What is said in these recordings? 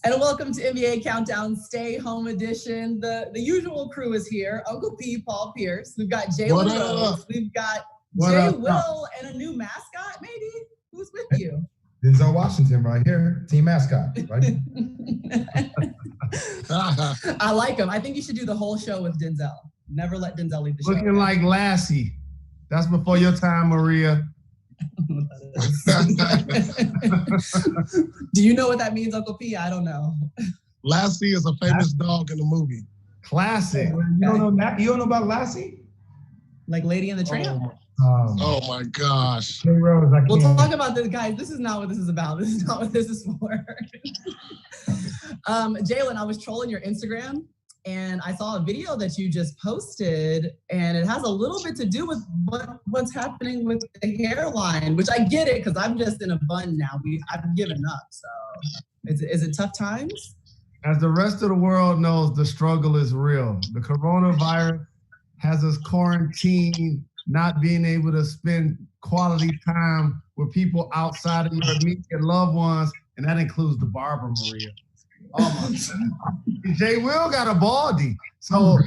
And welcome to NBA Countdown Stay Home Edition. The usual crew is here. Uncle P, Paul Pierce. We've got Jalen Rose. We've got Jay Will and a new mascot, maybe? Who's with you? Denzel Washington right here, team mascot, right? I like him. I think you should do the whole show with Denzel. Never let Denzel leave the show. Looking like Lassie. That's before your time, Maria. Do you know what that means, Uncle P? I don't know. Lassie is a famous dog in the movie. Classic. You don't know about Lassie? Like Lady and the Tramp? Oh my gosh. Hey, Rose, we'll talk about this, guys. This is not what this is about. This is not what this is for. Jalen, I was trolling your Instagram and I saw a video that you just posted, and it has a little bit to do with what's happening with the hairline, which I get it because I'm just in a bun now. I've given up. So is it tough times? As the rest of the world knows, the struggle is real. The coronavirus has us quarantined, not being able to spend quality time with people outside of your immediate loved ones, and that includes the barber, Maria. Oh my God. Jay Will got a baldy, so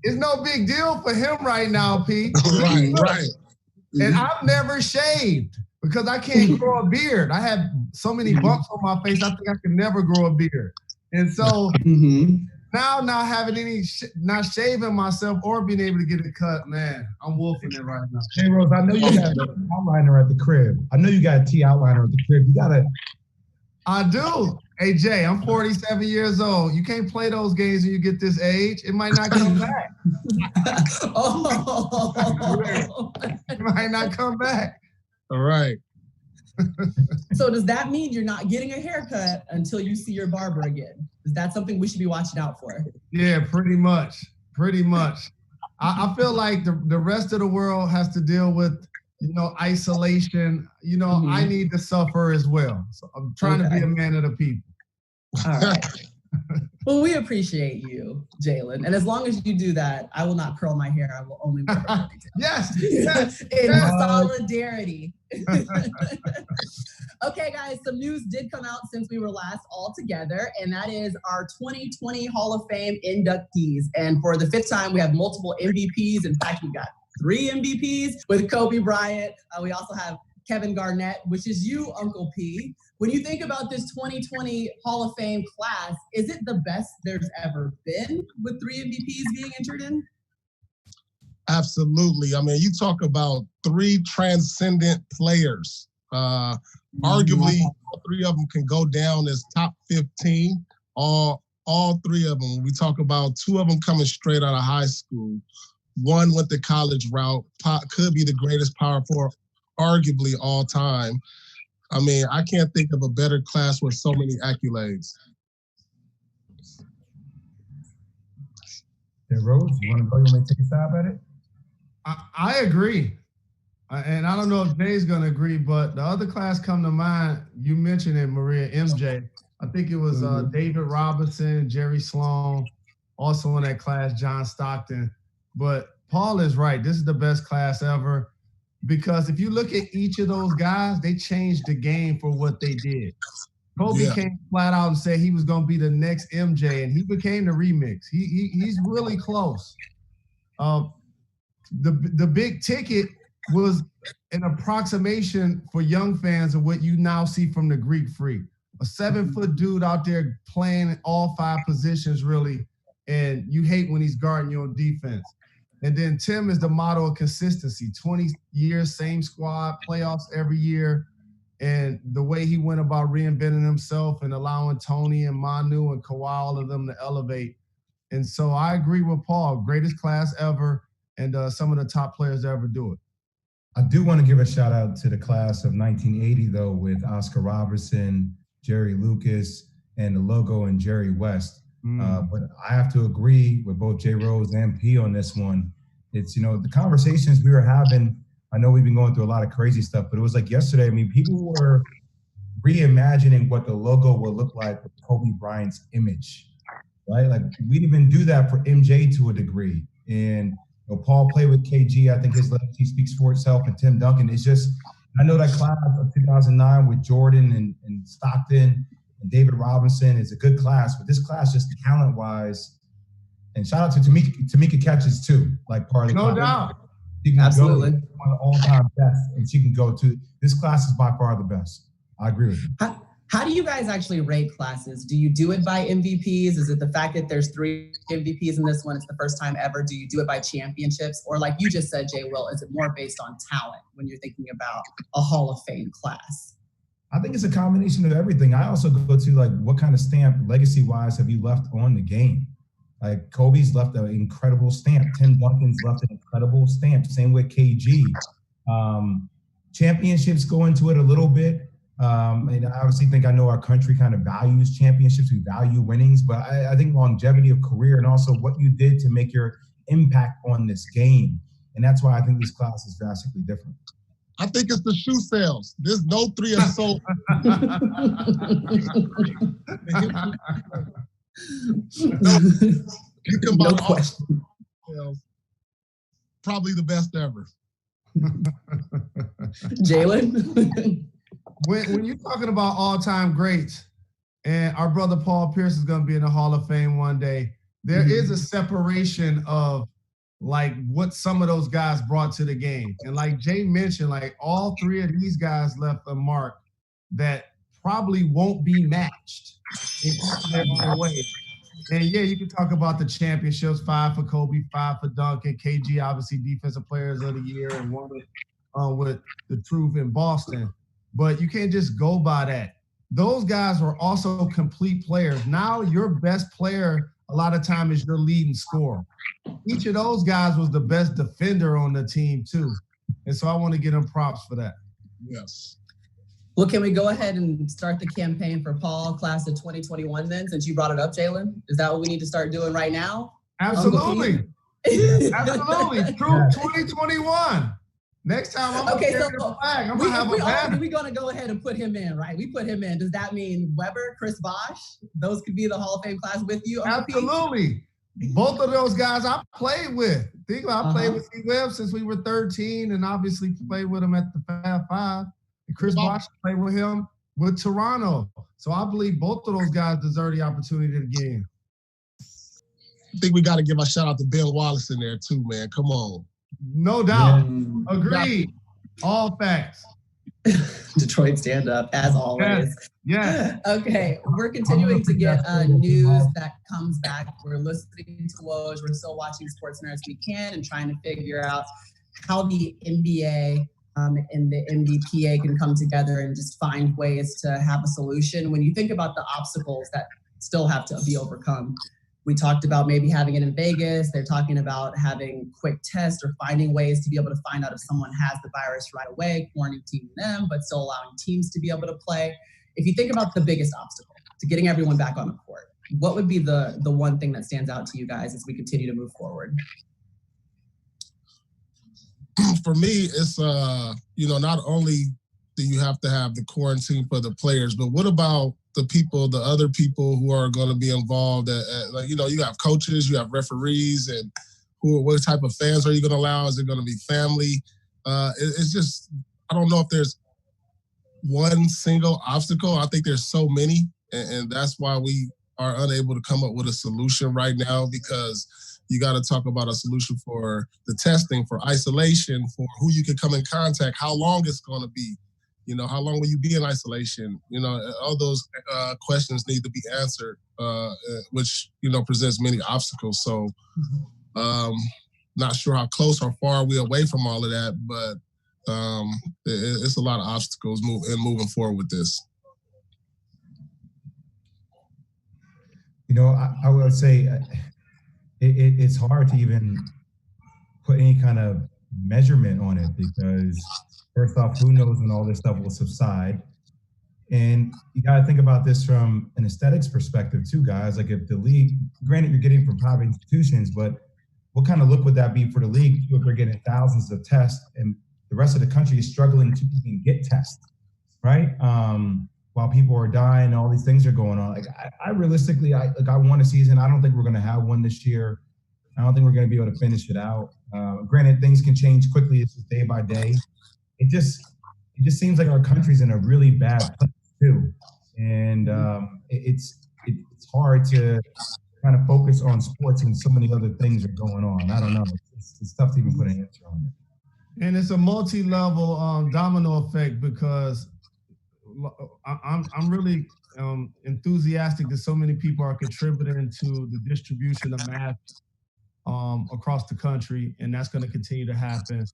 it's no big deal for him right now, Pete. Right. And I've never shaved because I can't grow a beard. I have so many bumps on my face, I think I can never grow a beard. And so now not having not shaving myself or being able to get it cut, man, I'm wolfing it right now. Hey, Rose, I know you got an outliner at the crib. I know you got a T outliner at the crib. I do. Hey, Jay, I'm 47 years old. You can't play those games when you get this age. It might not come back. It might not come back. All right. So does that mean you're not getting a haircut until you see your barber again? Is that something we should be watching out for? Yeah, pretty much. I feel like the rest of the world has to deal with, isolation. I need to suffer as well. So I'm trying to be a man of the people. All right. Well, we appreciate you, Jalen. And as long as you do that, I will not curl my hair. I will only wear it. Yes. In solidarity. Okay, guys, some news did come out since we were last all together, and that is our 2020 Hall of Fame inductees. And for the fifth time, we have multiple MVPs. In fact, we got 3 MVPs with Kobe Bryant. We also have Kevin Garnett, which is you, Uncle P. When you think about this 2020 Hall of Fame class, is it the best there's ever been with 3 MVPs being entered in? Absolutely. I mean, you talk about 3 transcendent players. Arguably, all 3 of them can go down as top 15. All 3 of them. We talk about 2 of them coming straight out of high school. 1 went the college route, could be the greatest power forward, arguably all time. I mean, I can't think of a better class with so many accolades. Hey, Rose, you want to go? You want to take a stab at it? I agree. And I don't know if Jay's going to agree, but the other class come to mind, you mentioned it, Maria, MJ. I think it was David Robertson, Jerry Sloan, also in that class, John Stockton. But Paul is right. This is the best class ever. Because if you look at each of those guys, they changed the game for what they did. Kobe came flat out and said he was going to be the next MJ, and he became the remix. He's really close. The big ticket was an approximation for young fans of what you now see from the Greek Freak. A 7-foot dude out there playing all 5 positions, really, and you hate when he's guarding you on defense. And then Tim is the model of consistency, 20 years, same squad, playoffs every year. And the way he went about reinventing himself and allowing Tony and Manu and Kawhi, all of them to elevate. And so I agree with Paul, greatest class ever, and some of the top players to ever do it. I do want to give a shout out to the class of 1980, though, with Oscar Robertson, Jerry Lucas, and the logo and Jerry West. But I have to agree with both J. Rose and P on this one. It's, the conversations we were having, I know we've been going through a lot of crazy stuff, but it was like yesterday, I mean, people were reimagining what the logo would look like with Kobe Bryant's image, right? Like, we didn't even do that for MJ to a degree. And Paul played with KG. I think his legacy speaks for itself. And Tim Duncan. It's just, I know that class of 2009 with Jordan and Stockton and David Robinson is a good class, but this class just talent-wise, and shout out to Tamika Catches too, like part of the class. No doubt. She can Absolutely. go one of the all-time best, and she can go to this class is by far the best. I agree with you. How do you guys actually rate classes? Do you do it by MVPs? Is it the fact that there's 3 MVPs in this one? It's the first time ever. Do you do it by championships? Or like you just said, Jay Will, is it more based on talent when you're thinking about a Hall of Fame class? I think it's a combination of everything. I also go to like what kind of stamp legacy-wise have you left on the game? Like Kobe's left an incredible stamp. Tim Duncan's left an incredible stamp. Same with KG. Championships go into it a little bit. And I obviously think I know our country kind of values championships. We value winnings, but I think longevity of career and also what you did to make your impact on this game. And that's why I think this class is drastically different. I think it's the shoe sales. There's no 3 are sold. You can buy No question. sales. Probably the best ever. Jalen? When you're talking about all-time greats, and our brother Paul Pierce is going to be in the Hall of Fame one day, there is a separation of like what some of those guys brought to the game. And like Jay mentioned, like all 3 of these guys left a mark that probably won't be matched in their own way. And yeah, you can talk about the championships, 5 for Kobe, 5 for Duncan, KG, obviously Defensive Players of the Year, and one with the Truth in Boston. But you can't just go by that. Those guys were also complete players. Now your best player a lot of time is your leading scorer. Each of those guys was the best defender on the team too. And so I want to give them props for that. Yes. Well, can we go ahead and start the campaign for Paul, class of 2021 then, since you brought it up, Jalen? Is that what we need to start doing right now? Absolutely. Absolutely. True 2021. Next time I'm okay, so the flag. I'm going to have a banner. We're going to go ahead and put him in, right? We put him in. Does that mean Weber, Chris Bosh? Those could be the Hall of Fame class with you? Absolutely. Both of those guys I played with. Think about I played with C-Webb since we were 13 and obviously played with him at the Fab 5. And Chris Bosh played with him with Toronto. So I believe both of those guys deserve the opportunity to get in. I think we got to give a shout out to Ben Wallace in there too, man. Come on. No doubt. Agreed. All facts. Detroit stand up, as always. Yeah. Okay, we're continuing to get news that comes back. We're listening to Woj. We're still watching Sports Nerds We Can and trying to figure out how the NBA and the NBPA can come together and just find ways to have a solution. When you think about the obstacles that still have to be overcome, we talked about maybe having it in Vegas. They're talking about having quick tests or finding ways to be able to find out if someone has the virus right away, quarantining them, but still allowing teams to be able to play. If you think about the biggest obstacle to getting everyone back on the court, what would be the one thing that stands out to you guys as we continue to move forward? For me, it's, not only do you have to have the quarantine for the players, but what about the other people who are going to be involved? You have coaches, you have referees, and what type of fans are you going to allow? Is it going to be family? It's just, I don't know if there's one single obstacle. I think there's so many, and that's why we are unable to come up with a solution right now, because you got to talk about a solution for the testing, for isolation, for who you can come in contact, how long it's going to be. How long will you be in isolation? All those questions need to be answered, which, presents many obstacles. So not sure how close or far we're away from all of that, but it's a lot of obstacles moving forward with this. I would say it's hard to even put any kind of measurement on it, because first off, who knows when all this stuff will subside? And you got to think about this from an aesthetics perspective too, guys. Like if the league, granted you're getting from private institutions, but what kind of look would that be for the league if they're getting thousands of tests and the rest of the country is struggling to even get tests, right? While people are dying, all these things are going on. Like I realistically, I want a season. I don't think we're going to have one this year. I don't think we're going to be able to finish it out. Granted, things can change quickly. It's just day by day. It just seems like our country's in a really bad place too. and it's hard to kind of focus on sports and so many other things are going on. I don't know. It's tough to even put an answer on it. And it's a multi-level domino effect because I'm really enthusiastic that so many people are contributing to the distribution of math across the country, and that's going to continue to happen.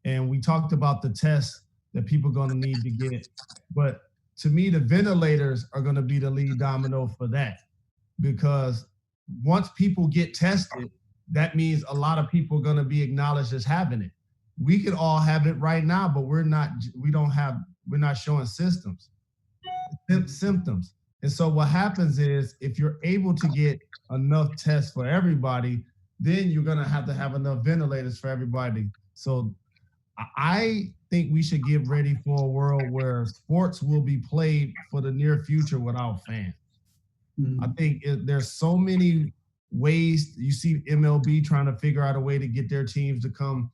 And we talked about the tests that people are going to need to get, but to me, the ventilators are going to be the lead domino for that, because once people get tested, that means a lot of people are going to be acknowledged as having it. We could all have it right now, but we're not showing symptoms. And so what happens is, if you're able to get enough tests for everybody, then you're going to have enough ventilators for everybody. So I think we should get ready for a world where sports will be played for the near future without fans. I think there's so many ways. You see MLB trying to figure out a way to get their teams to come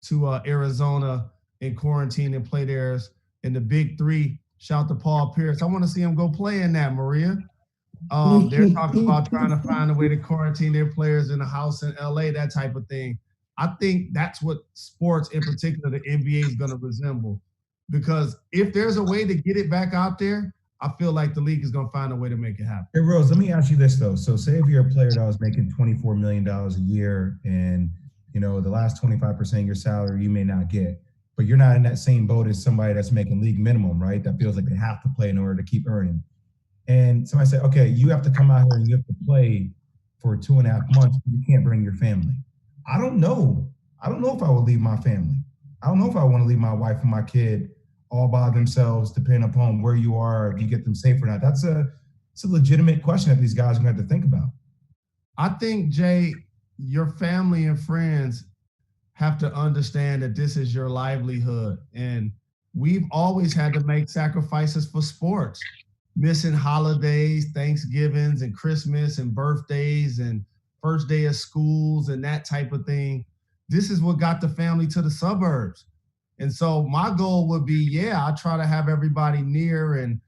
to Arizona and quarantine and play theirs. And the big three, shout to Paul Pierce. I want to see him go play in that, Maria. They're talking about trying to find a way to quarantine their players in a house in LA, that type of thing. I think that's what sports, in particular the NBA, is going to resemble. Because if there's a way to get it back out there, I feel like the league is going to find a way to make it happen. Hey, Rose, let me ask you this, though. So say if you're a player that was making $24 million a year and, the last 25% of your salary you may not get, but you're not in that same boat as somebody that's making league minimum, right? That feels like they have to play in order to keep earning. And somebody said, okay, you have to come out here and you have to play for 2.5 months, but you can't bring your family. I don't know if I would leave my family. I don't know if I want to leave my wife and my kid all by themselves, depending upon where you are, if you get them safe or not. It's a legitimate question that these guys are going to have to think about. I think, Jay, your family and friends have to understand that this is your livelihood. And we've always had to make sacrifices for sports, missing holidays, Thanksgivings and Christmas and birthdays and first day of schools and that type of thing. This is what got the family to the suburbs. And so my goal would be, I try to have everybody near, and,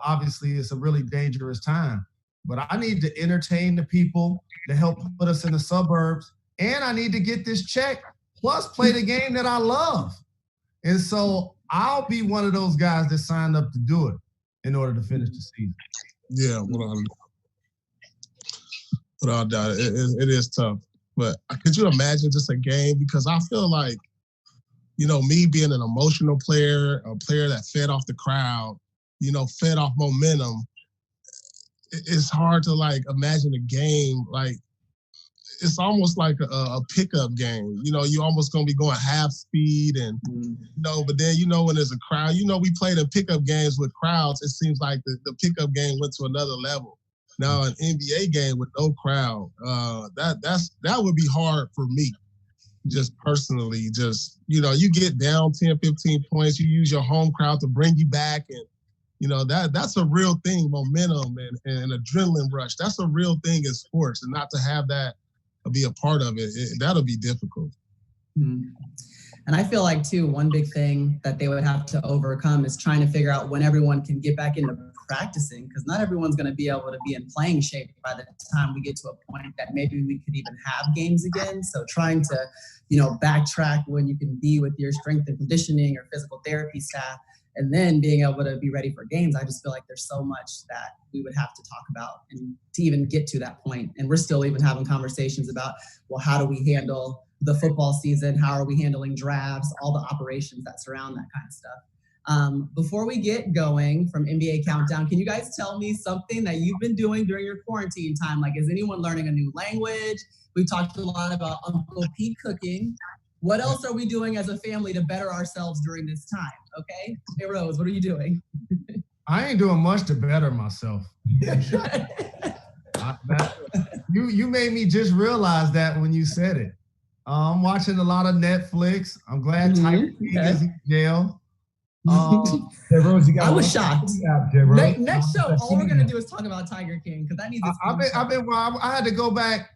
obviously it's a really dangerous time, but I need to entertain the people to help put us in the suburbs. And I need to get this check, plus play the game that I love. And so I'll be one of those guys that signed up to do it in order to finish the season. Yeah, without doubt, it is tough. But could you imagine just a game? Because I feel like, me being an emotional player, a player that fed off the crowd, fed off momentum, it's hard to imagine a game it's almost like a pickup game. You almost gonna be going half speed, and but then when there's a crowd, we played in pickup games with crowds. It seems like the pickup game went to another level. Now an NBA game with no crowd, that would be hard for me, just personally. Just you get down 10, 15 points, you use your home crowd to bring you back, and that's a real thing. Momentum and adrenaline rush. That's a real thing in sports, and not to have that be a part of it, that'll be difficult. And I feel like, too, one big thing that they would have to overcome is trying to figure out when everyone can get back into practicing, because not everyone's going to be able to be in playing shape by the time we get to a point that maybe we could even have games again. So trying to, backtrack when you can be with your strength and conditioning or physical therapy staff, and then being able to be ready for games. I just feel like there's so much that we would have to talk about and to even get to that point. And we're still even having conversations about, well, how do we handle the football season? How are we handling drafts? All the operations that surround that kind of stuff. Before we get going from NBA Countdown, can you guys tell me something that you've been doing during your quarantine time? Is anyone learning a new language? We've talked a lot about Uncle Pete cooking. What else are we doing as a family to better ourselves during this time? Okay. Hey, Rose, what are you doing? I ain't doing much to better myself. You made me just realize that when you said it. I'm watching a lot of Netflix. I'm glad Tiger King is in jail. Rose, I was shocked. Next show, all we're going to do is talk about Tiger King, because that needs I had to go back.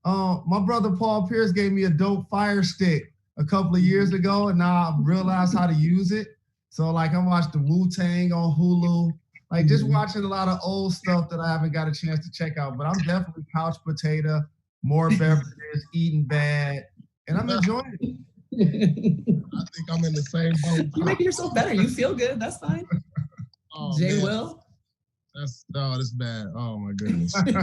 My brother Paul Pierce gave me a dope Fire Stick a couple of years ago, and now I realized how to use it. So I watched the Wu-Tang on Hulu. Like just watching a lot of old stuff that I haven't got a chance to check out. But I'm definitely couch potato, more beverages, eating bad, and I'm enjoying it. I think I'm in the same boat. You're making yourself better. You feel good. That's fine. Oh, Jay man. Will? That's bad. Oh my goodness. You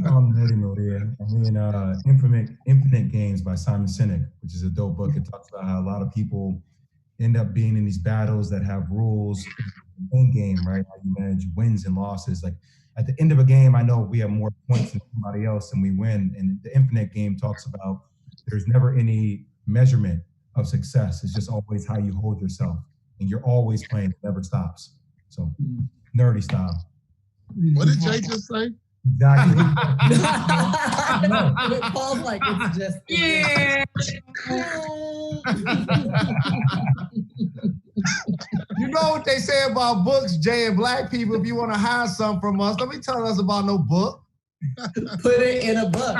know I'm nerdy, Maria. I'm reading Infinite Games by Simon Sinek, which is a dope book. It talks about how a lot of people end up being in these battles that have rules in game, right? How you manage wins and losses. Like at the end of a game, I know we have more points than somebody else and we win. And the Infinite Game talks about there's never any measurement of success. It's just always how you hold yourself. And you're always playing, it never stops. So nerdy style. What did Jay just say? Exactly. Paul's like, it's just You know what they say about books, Jay, and black people. If you want to hide something from us, don't be telling us about no book. Put it in a book.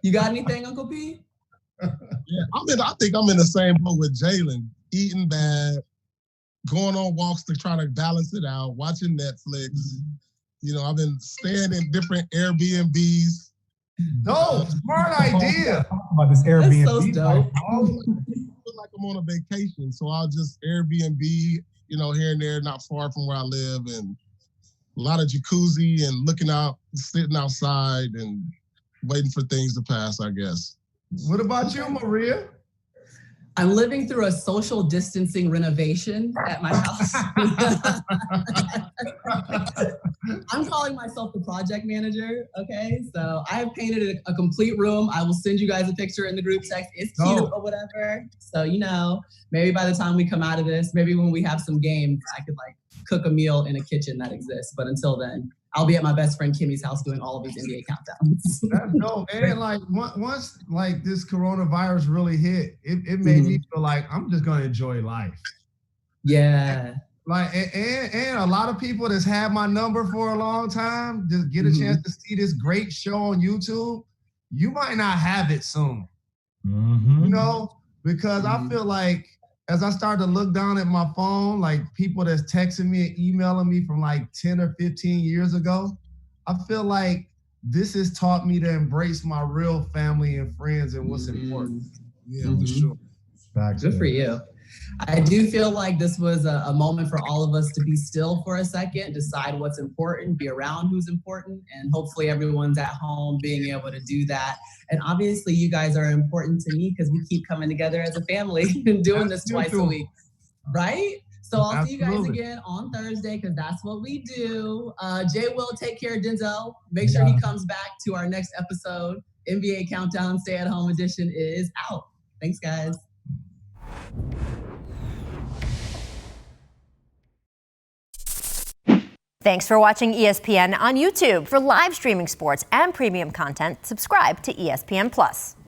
You got anything, Uncle P? Yeah, I think I'm in the same boat with Jalen. Eating bad, going on walks to try to balance it out, watching Netflix. You know, I've been staying in different Airbnbs. Dope, smart idea. About this Airbnb. That's so dope. I feel like I'm on a vacation, so I'll just Airbnb, you know, here and there, not far from where I live, and a lot of jacuzzi and looking out, sitting outside and waiting for things to pass, I guess. What about you, Maria? I'm living through a social distancing renovation at my house. I'm calling myself the project manager, okay? So I have painted a complete room. I will send you guys a picture in the group text. It's cute or whatever. So, you know, maybe by the time we come out of this, maybe when we have some games, I could like cook a meal in a kitchen that exists. But until then, I'll be at my best friend Kimmy's house doing all of these NBA countdowns. That's dope. And like once like this coronavirus really hit, it made me feel like I'm just gonna enjoy life. Yeah. Like and a lot of people that's had my number for a long time just get a chance to see this great show on YouTube. You might not have it soon. You know, because I feel like as I started to look down at my phone, like people that's texting me and emailing me from like 10 or 15 years ago, I feel like this has taught me to embrace my real family and friends and what's important. Yeah, for sure. Good for you. I do feel like this was a moment for all of us to be still for a second, decide what's important, be around who's important, and hopefully everyone's at home being able to do that. And obviously you guys are important to me because we keep coming together as a family and doing this twice a week, right? So I'll see you guys again on Thursday because that's what we do. Jay will take care of Denzel. Make sure he comes back to our next episode. NBA Countdown Stay at Home Edition is out. Thanks, guys. Thanks for watching ESPN on YouTube. For live streaming sports and premium content, subscribe to ESPN+.